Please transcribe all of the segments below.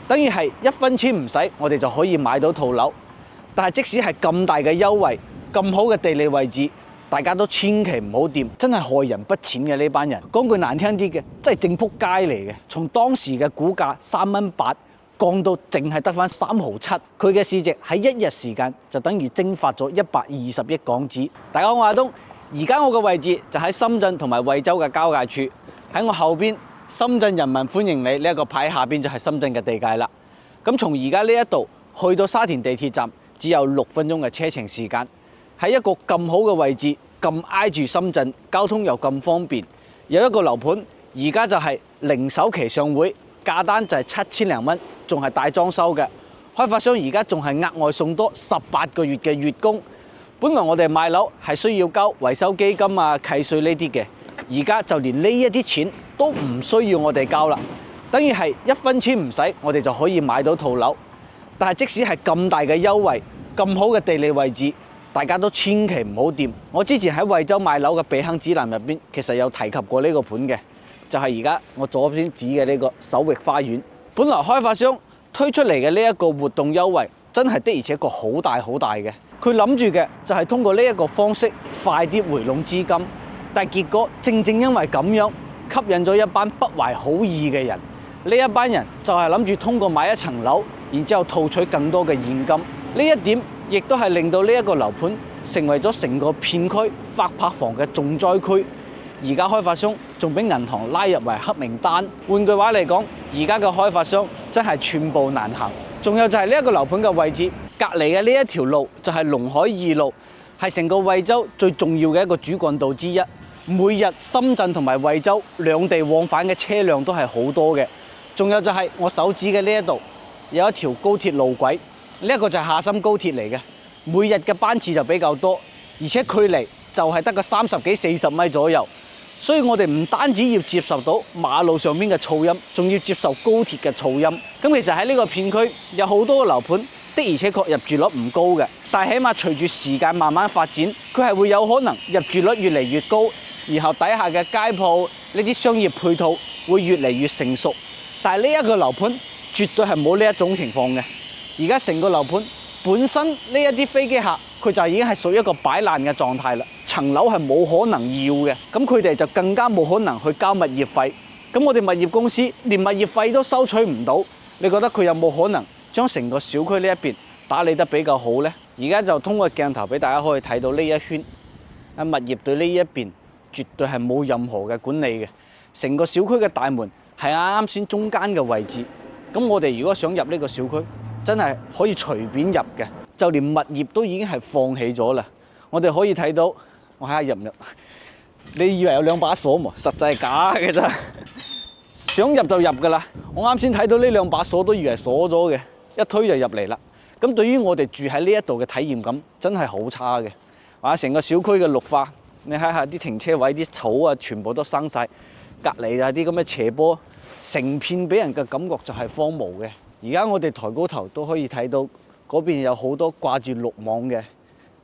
等於係1分錢唔使，我哋就可以買到套樓。但係即使係咁大嘅優惠、咁好嘅地理位置，大家都千祈唔好掂，真係害人不淺嘅呢班人。講句難聽啲嘅，真係正仆街嚟嘅。從當時嘅股價3.8蚊降到淨係得返3毫7，佢嘅市值喺1日時間就等於蒸發咗120億港紙。大家好，我係阿東，而家我嘅位置就喺深圳同埋惠州嘅交界處，喺我後邊深圳人民歡迎你呢一個牌下邊就係深圳嘅地界啦。咁從而家呢一度去到沙田地鐵站只有6分鐘嘅車程時間，喺一個咁好嘅位置，咁挨住深圳，交通又咁方便，有一個樓盤而家就係零首期上會，價單就係7000零蚊，仲係大裝修嘅。開發商而家仲係額外送多18個月嘅月供。本來我哋買樓係需要交維修基金啊、契稅呢啲嘅，而家就連呢一啲錢都唔需要我哋交啦，等於係1分錢唔使，我哋就可以買到套樓。但係即使係咁大嘅優惠、咁好嘅地理位置，大家都千祈唔好掂。我之前喺惠州買樓嘅避坑指南入邊，其實有提及過呢個盤嘅，就係而家我左邊指嘅呢個首域花園。本來開發商推出嚟嘅呢一個活動優惠，真係的而且確好大好大嘅。佢諗住嘅就係通過呢一個方式快啲回籠資金，但係結果正因為咁樣吸引咗一班不懷好意嘅人。呢一班人就係諗住通過買一層樓，然之後套取更多嘅現金。呢一點亦都係令到呢一個樓盤成為咗成個片區發拍房嘅重災區。而家開發商仲俾銀行拉入為黑名單。換句話嚟講，而家嘅開發商真係寸步難行。仲有就係呢一個樓盤嘅位置，隔離嘅呢一條路就係龍海2路，係成個惠州最重要嘅一個主幹道之一。每日深圳同埋惠州兩地往返嘅車輛都係好多嘅。仲有就係我手指嘅呢一度有一條高鐵路軌，呢一個就係廈深高鐵嚟嘅，每日嘅班次就比較多，而且距離就係得個30幾40米左右，所以我哋唔單止要接受到馬路上面嘅噪音，仲要接受高鐵嘅噪音。咁其實喺呢個片區有好多個樓盤的而且確入住率唔高嘅，但係起碼隨住時間慢慢發展，佢係會有可能入住率越嚟越高，然後底下嘅街鋪呢啲商業配套會越嚟越成熟。但係呢一個樓盤絕對係冇呢一種情況嘅。而家成個樓盤本身呢一啲飛機客，佢就已經係屬於一個擺爛嘅狀態啦。層樓係冇可能要嘅，咁佢哋就更加冇可能去交物業費。咁我哋物業公司連物業費都收取唔到，你覺得佢有冇可能將成個小區呢一邊打理得比較好呢？而家就通過鏡頭俾大家可以睇到呢一圈，物業對呢一邊絕對係冇任何嘅管理嘅。成個小區嘅大門係啱先中間嘅位置，咁我哋如果想入呢個小區，真係可以隨便入嘅，就連物業都已經係放棄咗啦。我哋可以睇到，我睇下入唔入？你以為有2把鎖嘛？實際係假嘅咋，想入就入㗎啦。我啱先睇到呢2把鎖都以為鎖咗嘅，一推就入嚟啦。咁對於我哋住喺呢一度嘅體驗感真係好差嘅。成個小區嘅綠化，你睇下啲停車位啲草啊，全部都生晒。隔離啊啲咁嘅斜坡，成片俾人嘅感覺就係荒蕪嘅。而家我哋抬高頭都可以睇到嗰邊有好多掛住綠網嘅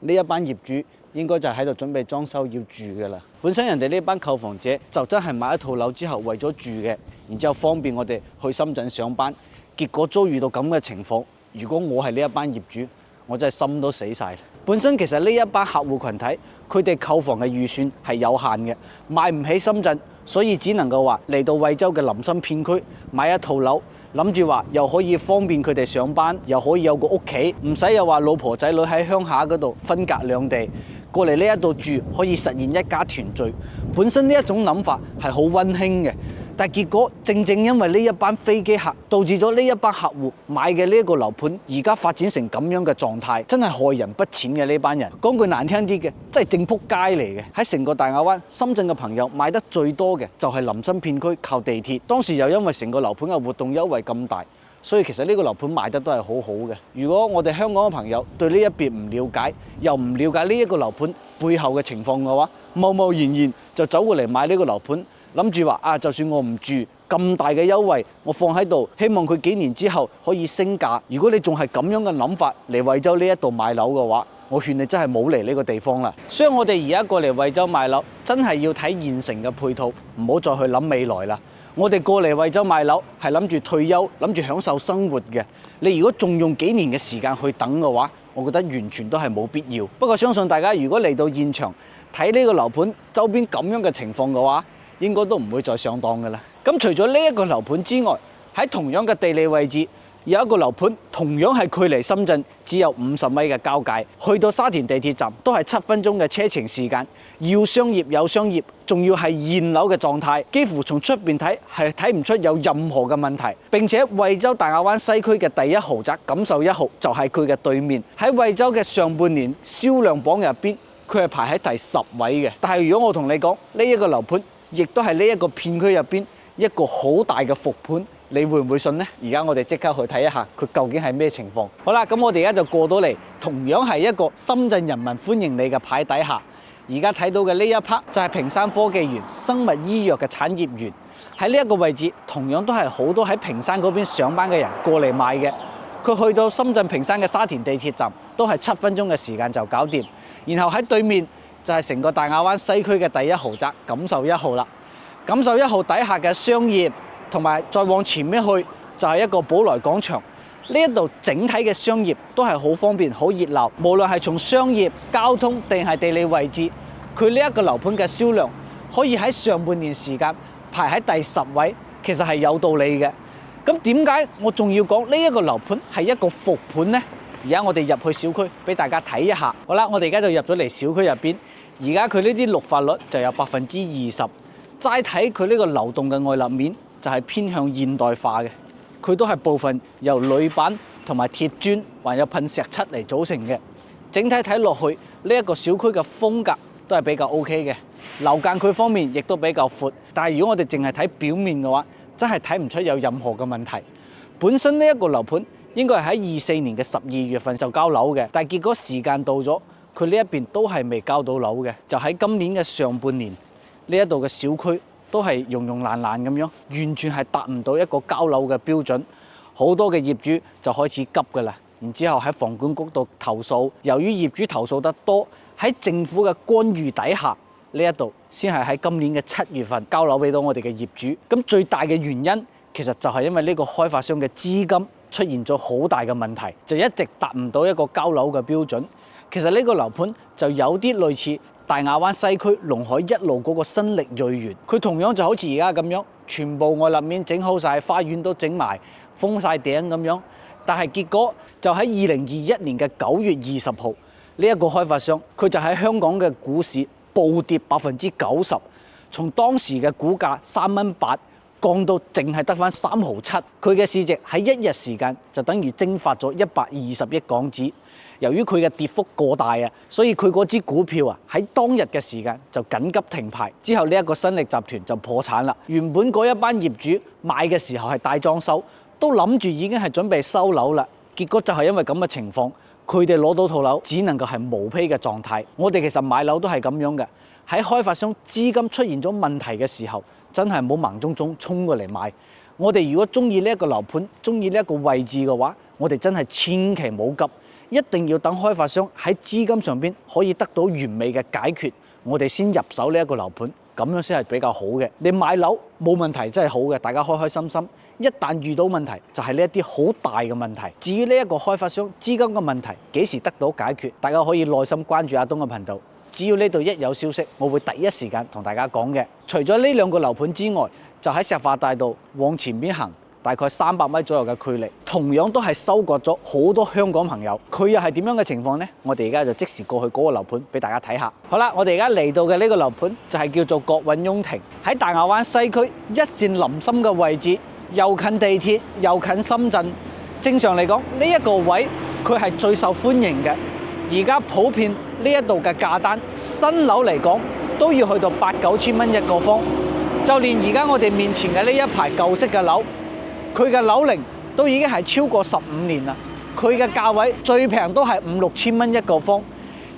呢一班業主，應該就喺度準備裝修要住嘅啦。本身人哋呢班購房者就真係買一套樓之後為咗住嘅，然之後方便我哋去深圳上班，結果遭遇到咁嘅情況。如果我係呢一班業主，我真係心都死晒。本身其實呢一班客戶群體，佢哋購房嘅預算係有限嘅，買唔起深圳，所以只能夠話嚟到惠州嘅林森片區買一套樓，諗住話又可以方便佢哋上班，又可以有個屋企，唔使又話老婆仔女喺鄉下嗰度分隔兩地，過嚟呢一度住可以實現一家團聚。本身呢一種諗法係好溫馨嘅。但係結果正因為呢一班飛機客，導致咗呢一班客戶買嘅呢一個樓盤，而家發展成咁樣嘅狀態，真係害人不淺嘅呢班人。講句難聽啲嘅，真係正仆街嚟嘅。喺成個大亞灣、深圳嘅朋友買得最多嘅就係林森片區靠地鐵。當時又因為成個樓盤嘅活動優惠咁大，所以其實呢個樓盤賣得都係好好嘅。如果我哋香港嘅朋友對呢一邊唔了解，又唔了解呢一個樓盤背後嘅情況嘅話，貿然就走過嚟買呢個樓盤。諗住話就算我唔住，咁大嘅優惠，我放喺度，希望佢幾年之後可以升價。如果你仲係咁樣嘅諗法嚟惠州呢一度買樓嘅話，我勸你真係冇嚟呢個地方啦。所以我哋而家過嚟惠州買樓，真係要睇現成嘅配套，唔好再去諗未來啦。我哋過嚟惠州買樓係諗住退休，諗住享受生活嘅。你如果仲用幾年嘅時間去等嘅話，我覺得完全都係冇必要。不過相信大家如果嚟到現場睇呢個樓盤周邊咁樣嘅情況嘅話，應該都唔會再上當㗎啦。咁除咗呢一個樓盤之外，喺同樣嘅地理位置，有一個樓盤同樣係距離深圳只有50米嘅交界，去到沙田地鐵站都係7分鐘嘅車程時間。要商業有商業，仲要係現樓嘅狀態，幾乎從出邊睇係睇唔出有任何嘅問題。並且惠州大亞灣西區嘅第一豪宅錦繡1號就係佢嘅對面，喺惠州嘅上半年銷量榜入邊，佢係排喺第10位嘅。但係如果我同你講呢一個樓盤，亦都係呢一個片區入邊一個好大嘅伏盤，你會唔會信呢？而家我哋即刻去睇一下佢究竟係咩情況。好啦，咁我哋而家就過到嚟，同樣係一個深圳人民歡迎你嘅牌底下。而家睇到嘅呢一 part 就係平山科技園生物醫藥嘅產業園。喺呢一個位置，同樣都係好多喺平山嗰邊上班嘅人過嚟買嘅。佢去到深圳平山嘅沙田地鐵站，都係7分鐘嘅時間就搞掂。然後喺對面就係成個大亞灣西區嘅第一豪宅錦繡1號啦。錦繡1號底下嘅商業，同埋再往前面去就係一個寶來廣場。呢一度整體嘅商業都係好方便、好熱鬧。無論係從商業、交通定係地理位置，佢呢一個樓盤嘅銷量可以喺上半年時間排喺第10位，其實係有道理嘅。咁點解我仲要講呢一個樓盤係一個伏盤呢？而家我哋入去小區俾大家睇一下。好啦，我哋而家就入咗嚟小區入邊。而家佢呢啲綠化率就有20%。齋睇佢呢個流動嘅外立面就係偏向現代化嘅。佢都係部分由鋁板同埋鐵磚，還有噴石漆嚟組成嘅。整體睇落去，呢一個小區嘅風格都係比較 OK 嘅。樓間距方面亦都比較闊，但係如果我哋淨係睇表面嘅話，真係睇唔出有任何嘅問題。本身呢一個樓盤應該係喺24年嘅12月份就交樓嘅，但係結果時間到咗，佢呢一邊都係未交到樓嘅。就喺今年嘅上半年，呢一度嘅小區都係溶溶爛爛咁樣，完全係達唔到一個交樓嘅標準。好多嘅業主就開始急㗎啦，然之後喺房管局度投訴。由於業主投訴得多，喺政府嘅干預底下，呢一度先係喺今年嘅7月份交樓俾到我哋嘅業主。咁最大嘅原因其實就係因為呢個開發商嘅資金出現咗好大嘅問題，就一直達唔到一個交樓嘅標準。其實呢個樓盤就有啲類似大亞灣西區龍海1路嗰個新力瑞園，佢同樣就好似而家咁樣，全部外立面整好晒，花園都整埋，封晒頂咁樣。但係結果就喺2021年嘅9月20號，呢一個開發商佢就喺香港嘅股市暴跌90%，從當時嘅股價3蚊8降到淨係得返3毫7。佢嘅市值喺1日時間就等於蒸發咗120億港紙。由於佢嘅跌幅過大啊，所以佢嗰支股票啊喺當日嘅時間就緊急停牌。之後呢一個新力集團就破產啦。原本嗰一班業主買嘅時候係大裝修，都諗住已經係準備收樓啦。結果就係因為咁嘅情況，佢哋攞到套樓只能夠係毛坯嘅狀態。我哋其實買樓都係咁樣嘅，喺開發商資金出現咗問題嘅時候，真係冇盲中中衝過嚟買。我哋如果中意呢一個樓盤，中意呢一個位置嘅話，我哋真係千祈冇急。一定要等開發商喺資金上邊可以得到完美嘅解決，我哋先入手呢一個樓盤，咁樣先係比較好嘅。你買樓冇問題真係好嘅，大家開開心心。一旦遇到問題，就係呢一啲好大嘅問題。至於呢一個開發商資金嘅問題幾時得到解決，大家可以耐心關注阿東嘅頻道。只要呢度一有消息，我會第一時間同大家講嘅。除咗呢兩個樓盤之外，就喺石化大道往前邊行，大概300米左右嘅距離，同樣都係收割咗好多香港朋友。佢又係點樣嘅情況呢？我哋而家就即時過去嗰個樓盤俾大家睇下。好啦，我哋而家嚟到嘅呢個樓盤就係叫做國韻雍庭，喺大亞灣西區一線臨心嘅位置，又近地鐵又近深圳。正常嚟講，呢一個位佢係最受歡迎嘅。而家普遍呢一度嘅價單，新樓嚟講都要去到8-9千蚊一個方。就連而家我哋面前嘅呢一排舊式嘅樓，佢嘅樓齡都已經係超過15年啦。佢嘅價位最平都係5-6千蚊一個方。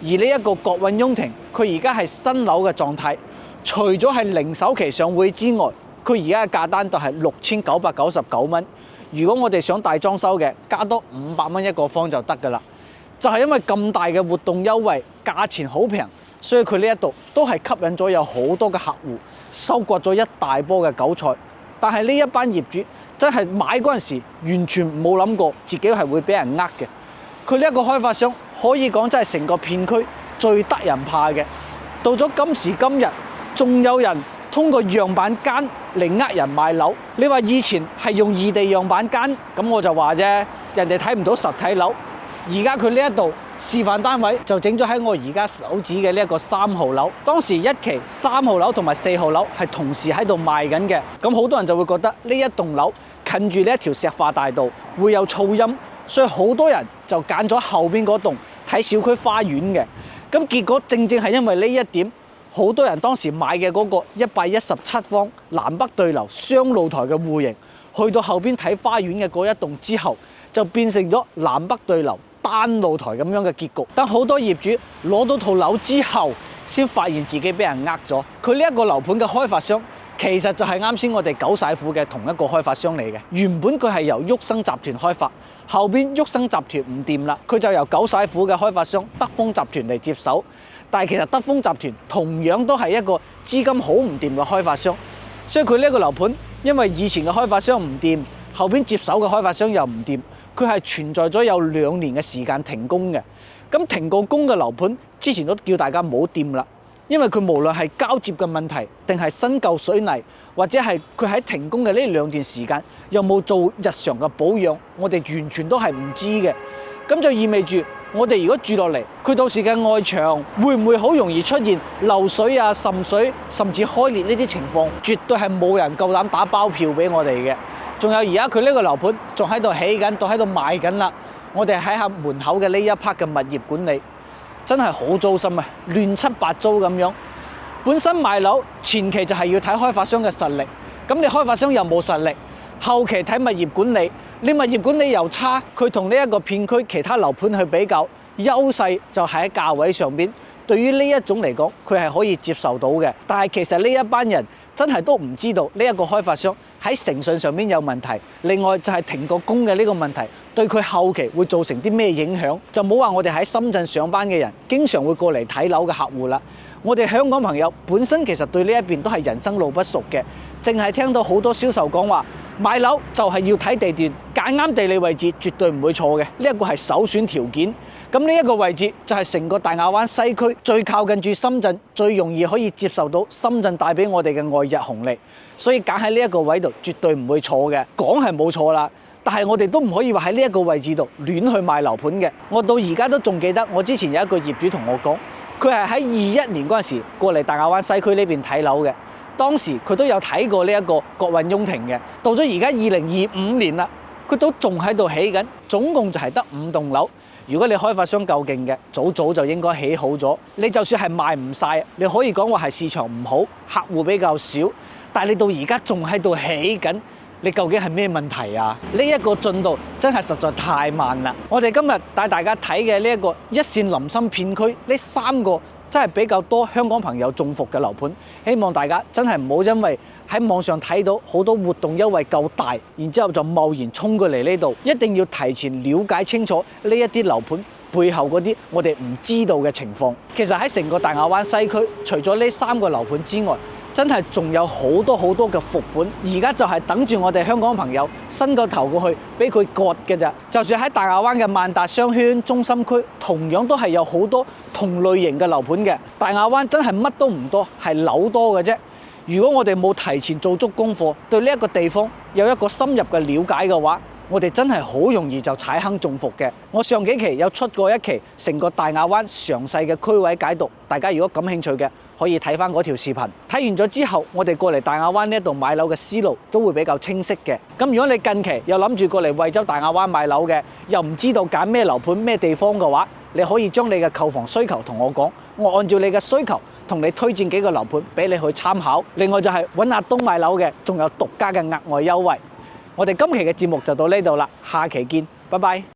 而呢一個國韻雍庭，佢而家係新樓嘅狀態，除咗係零首期上會之外，佢而家嘅價單就係6999蚊。如果我哋想大裝修嘅，加多500蚊一個方就得㗎啦。就係因為咁大嘅活動優惠，價錢好平，所以佢呢一度都係吸引咗有好多嘅客戶，收割咗一大波嘅韭菜。但係呢一班業主真係買嗰陣時完全冇諗過自己係會俾人呃嘅。佢呢一個開發商可以講真係成個片區最得人怕嘅。到咗今時今日，仲有人通過樣板間嚟呃人買樓。你話以前係用異地樣板間，咁我就話啫，人哋睇唔到實體樓。而家佢呢一度示範單位就整咗喺我而家手指嘅呢一個3號樓。當時一期3號樓同埋4號樓係同時喺度賣緊嘅。咁好多人就會覺得呢一棟樓近住呢一條石化大道會有噪音，所以好多人就揀咗後邊嗰棟睇小區花園嘅。咁結果正正係因為呢一點，好多人當時買嘅嗰個117方南北對流雙露台嘅戶型，去到後邊睇花園嘅嗰一棟之後，就變成咗南北對流單露台咁樣嘅結局。但好多業主攞到套樓之後，先發現自己俾人呃咗。佢呢一個樓盤嘅開發商其實就係啱先我哋九晒虎嘅同一個開發商嚟嘅。原本佢係由旭生集團開發，後邊旭生集團唔掂啦，佢就由九晒虎嘅開發商德豐集團嚟接手。但係其實德豐集團同樣都係一個資金好唔掂嘅開發商，所以佢呢一個樓盤因為以前嘅開發商唔掂，後邊接手嘅開發商又唔掂，佢係存在咗有2年嘅時間停工嘅。咁停過工嘅樓盤之前都叫大家唔好掂啦，因為佢無論係交接嘅問題，定係新舊水泥，或者係佢喺停工嘅呢2段時間有冇做日常嘅保養，我哋完全都係唔知嘅。咁就意味住我哋如果住落嚟，佢到時嘅外牆會唔會好容易出現漏水啊、滲水，甚至開裂呢啲情況，絕對係冇人夠膽打包票俾我哋嘅。仲有而家佢呢個樓盤仲喺度起緊，都喺度賣緊啦。我哋喺下門口嘅呢一 part 嘅物業管理真係好糟心啊，亂七八糟咁樣。本身賣樓前期就係要睇開發商嘅實力，咁你開發商又冇實力，後期睇物業管理，你物業管理又差，佢同呢一個片區其他樓盤去比較，優勢就喺價位上邊。對於呢一種嚟講，佢係可以接受到嘅。但係其實呢一班人真係都唔知道呢一個開發商喺誠信上面有問題，另外就係停過工嘅呢個問題，對佢後期會造成啲咩影響？就冇話我哋喺深圳上班嘅人，經常會過嚟睇樓嘅客戶啦。我哋香港朋友本身其實對呢一邊都係人生路不熟嘅，淨係聽到好多銷售講話買樓就係要睇地段，揀啱地理位置絕對唔會錯嘅，呢一個係首選條件。咁呢一個位置就係成個大亞灣西區最靠近住深圳，最容易可以接受到深圳帶俾我哋嘅外溢紅利，所以揀喺呢一個位度絕對唔會錯嘅。講係冇錯啦，但係我哋都唔可以話喺呢一個位置度亂去賣樓盤嘅。我到而家都仲記得，我之前有一個業主同我講，佢係喺21年嗰陣時過嚟大亞灣西區呢邊睇樓嘅。當時佢都有睇過呢一個國運雍庭嘅，到咗而家2025年啦，佢都仲喺度起緊，總共就係得5棟樓。如果你開發商夠勁嘅，早早就應該起好咗。你就算係賣唔晒，你可以講話係市場唔好，客戶比較少，但係你到而家仲喺度起緊，你究竟係咩問題啊？呢一個進度真係實在太慢啦！我哋今日帶大家睇嘅呢一個一線林森片區呢3個真係比較多香港朋友中伏嘅樓盤，希望大家真係唔好因為喺網上睇到好多活動優惠夠大，然之後就貿然衝過嚟呢度，一定要提前了解清楚呢一啲樓盤背後嗰啲我哋唔知道嘅情況。其實喺成個大亞灣西區，除咗呢3個樓盤之外，真係仲有好多嘅伏盤，而家就係等住我哋香港朋友伸個頭過去俾佢割嘅咋。就算喺大亞灣嘅萬達商圈中心區，同樣都係有好多同類型嘅樓盤嘅。大亞灣真係乜都唔多，係樓多嘅啫。如果我哋冇提前做足功課，對呢一個地方有一個深入嘅了解嘅話，我哋真係好容易就踩坑中伏嘅。我上幾期有出過一期成個大亞灣詳細嘅區位解讀，大家如果感興趣嘅，可以睇翻嗰條視頻。睇完咗之後，我哋過嚟大亞灣呢一度買樓嘅思路都會比較清晰嘅。咁如果你近期又諗住過嚟惠州大亞灣買樓嘅，又唔知道揀咩樓盤咩地方嘅話，你可以將你嘅購房需求同我講，我按照你嘅需求同你推薦幾個樓盤俾你去參考。另外就係揾阿東買樓嘅，仲有獨家嘅額外優惠。我哋今期嘅節目就到呢度啦，下期見，拜拜。